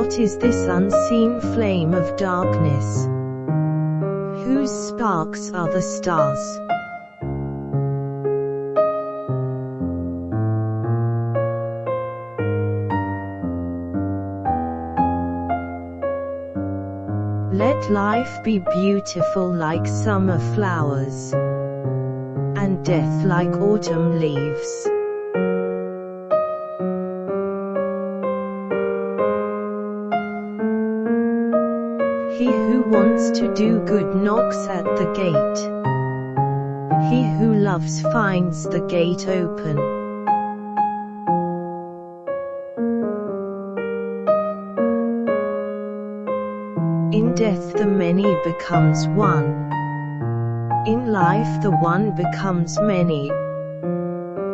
What is this unseen flame of darkness? Whose sparks are the stars? Let life be beautiful like summer flowers, and death like autumn leaves. He who wants to do good knocks at the gate. He who loves finds the gate open. In death the many becomes one. In life the one becomes many.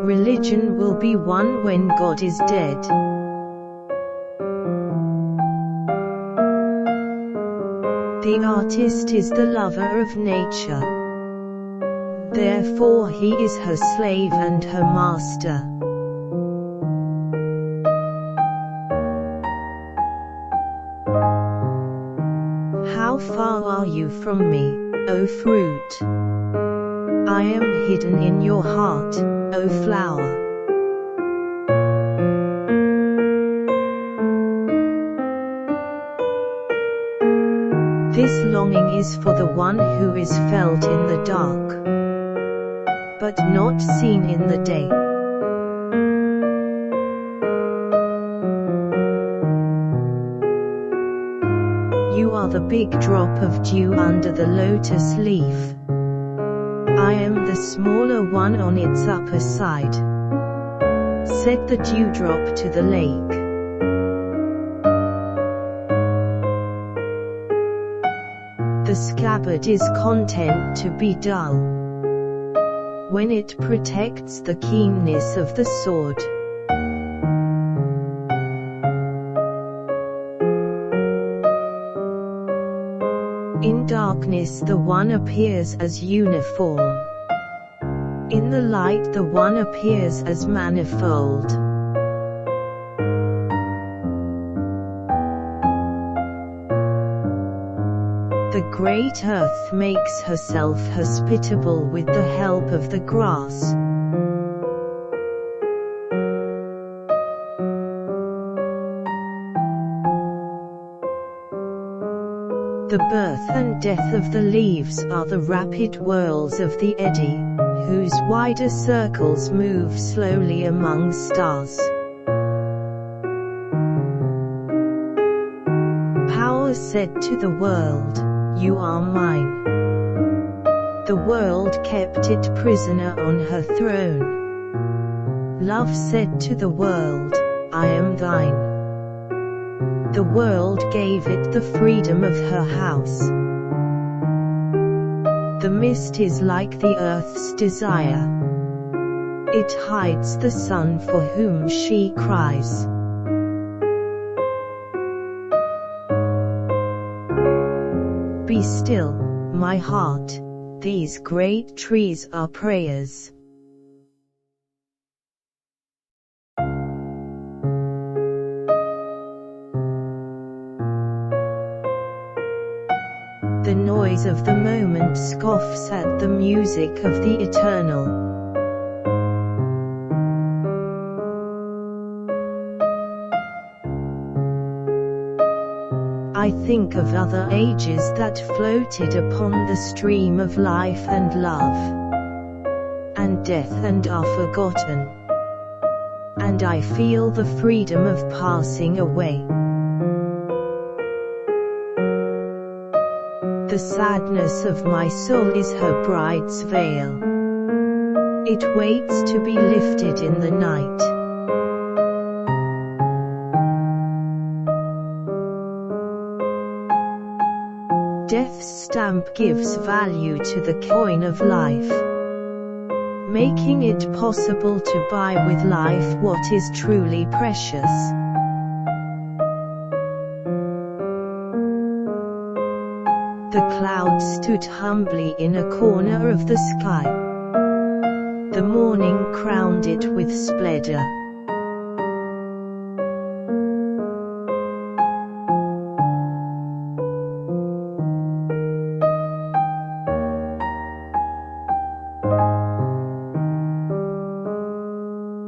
Religion will be one when God is dead. The artist is the lover of nature. Therefore he is her slave and her master. How far are you from me, O fruit? I am hidden in your heart, O flower. This longing is for the one who is felt in the dark, but not seen in the day. You are the big drop of dew under the lotus leaf. I am the smaller one on its upper side. Set the dewdrop to the lake. The scabbard is content to be dull, when it protects the keenness of the sword. In darkness the one appears as uniform. In the light the one appears as manifold. The great earth makes herself hospitable with the help of the grass. The birth and death of the leaves are the rapid whirls of the eddy, whose wider circles move slowly among stars. Power said to the world, "You are mine." The world kept it prisoner on her throne. Love said to the world, "I am thine." The world gave it the freedom of her house. The mist is like the earth's desire. It hides the sun for whom she cries. Be still, my heart, these great trees are prayers. The noise of the moment scoffs at the music of the eternal. I think of other ages that floated upon the stream of life and love, and death and are forgotten, and I feel the freedom of passing away. The sadness of my soul is her bride's veil. It waits to be lifted in the night. Death's stamp gives value to the coin of life, making it possible to buy with life what is truly precious. The cloud stood humbly in a corner of the sky. The morning crowned it with splendor.